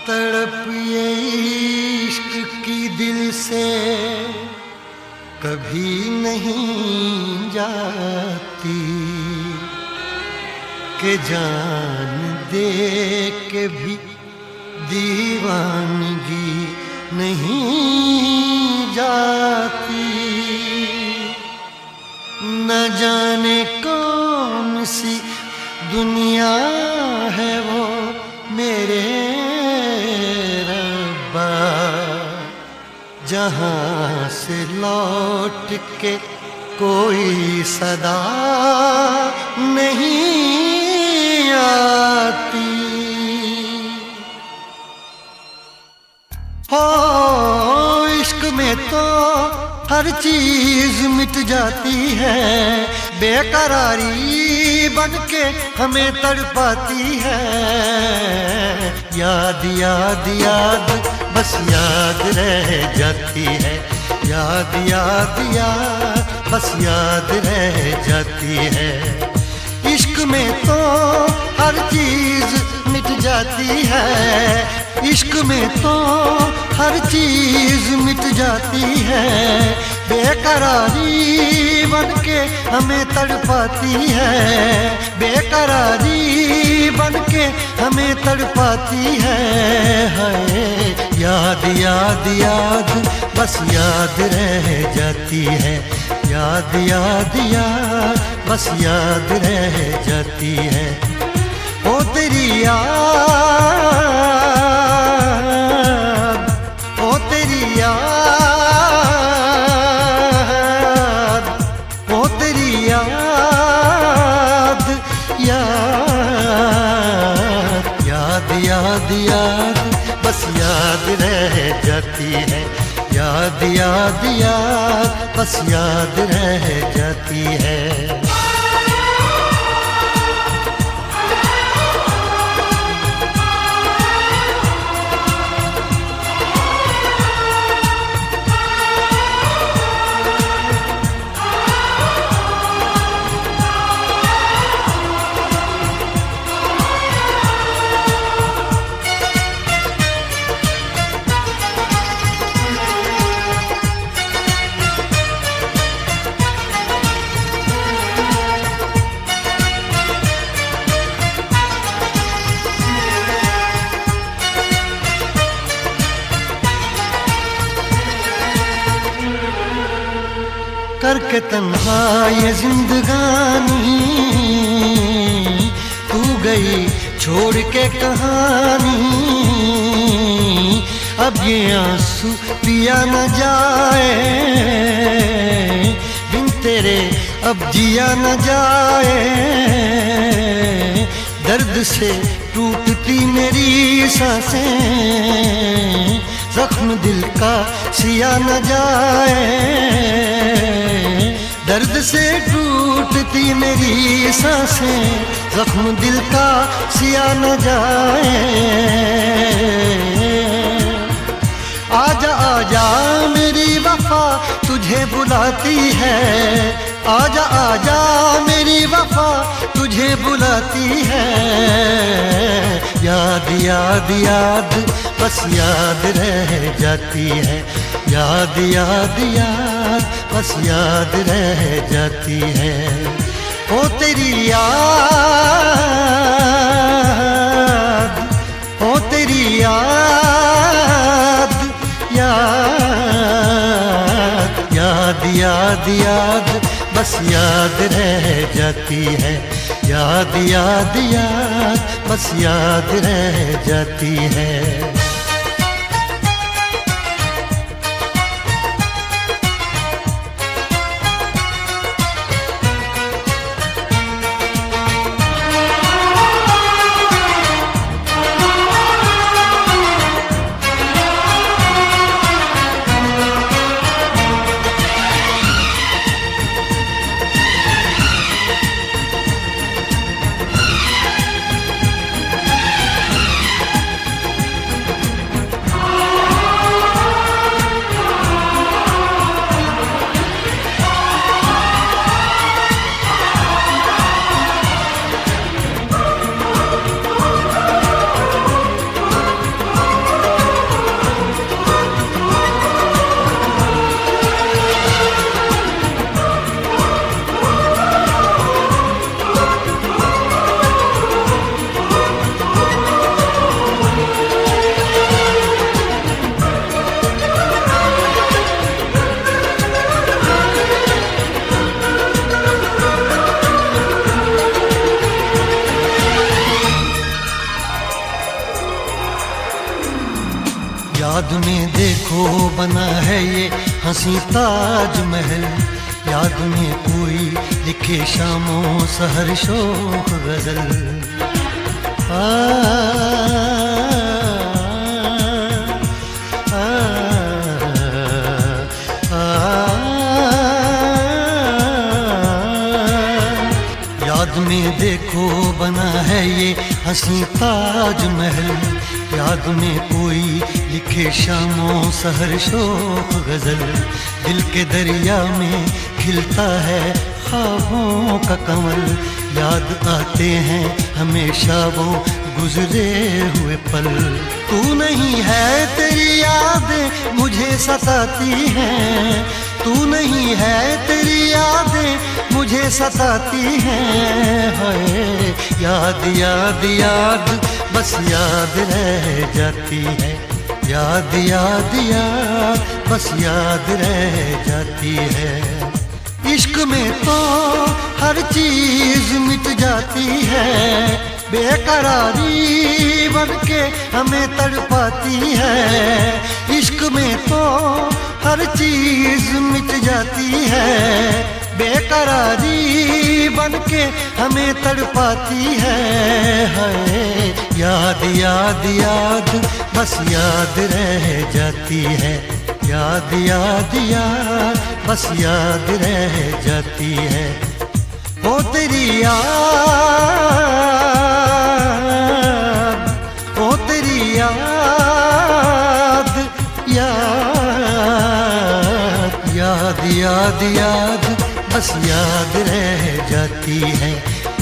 तड़प ये इश्क की दिल से कभी नहीं जाती कि जान दे के भी दीवानगी नहीं जाती। न जाने कौन सी दुनिया है वो मेरे रब्बा, जहाँ से लौट के कोई सदा नहीं आती। हो इश्क में तो हर चीज मिट जाती है, बेकरारी बनके हमें तड़पाती है। याद याद याद बस याद रह जाती है, याद याद याद बस याद रह जाती है। इश्क में तो हर चीज मिट जाती है, इश्क में तो हर चीज मिट जाती है। बेकरारी बनके हमें तड़पाती है, बेकरारी बनके हमें तड़पाती है। हाय याद याद याद बस याद रह जाती है, याद याद याद बस याद रह जाती है। ओ तेरी याद, ओ तेरी याद, ओ तेरी याद, याद याद याद याद बस याद रह जाती है, याद याद याद बस याद रह जाती है। करके तन्हा ये जिंदगानी तू गई छोड़ के कहानी। अब ये आंसू पिया न जाए, बिन तेरे अब जिया न जाए। दर्द से टूटती मेरी सांसें, जख्म दिल का सिया न जाए। दर्द से टूटती मेरी सांसें, जख्म दिल का सिया न जाए। आजा आजा मेरी वफा तुझे बुलाती है, आजा आजा मेरी वफा तुझे बुलाती है। याद याद याद बस याद रह जाती है, याद याद याद बस याद रह जाती है। ओ तेरी याद, ओ तेरी याद, याद याद याद याद बस याद रह जाती है, याद याद याद बस याद रह जाती है। याद में देखो बना है ये हंसी ताजमहल, याद में कोई लिखे शामों सहर शोख गजल। याद में देखो बना है ये हंसी ताजमहल, याद में कोई लिखे शामों सहर शोक गजल। दिल के दरिया में खिलता है ख्वाबों का कमल, याद आते हैं हमेशा वो गुजरे हुए पल। तू नहीं है तेरी यादें मुझे सताती हैं, तू नहीं है तेरी यादें मुझे सताती हैं। हाय याद याद याद बस याद रह जाती है, याद याद याद बस याद रह जाती है। इश्क में तो हर चीज मिट जाती है, बेकरारी बनके हमें तड़पाती है। इश्क में तो हर चीज मिट जाती है, बेकरारी बनके हमें तड़पाती है। हाय याद याद याद बस याद रह जाती है, याद याद याद बस याद रह जाती है। ओ तेरी याद, ओ तेरी याद, याद याद याद याद बस याद रह जाती है,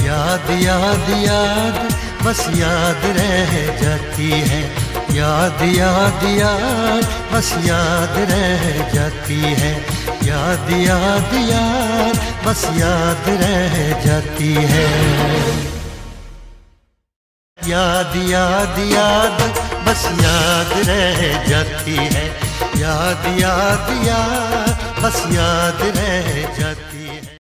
याद याद याद बस याद रह जाती है। याद याद याद बस याद रह जाती है, याद याद याद बस याद रह जाती है। याद याद याद बस याद रह जाती है, याद याद याद बस याद रह जाती है।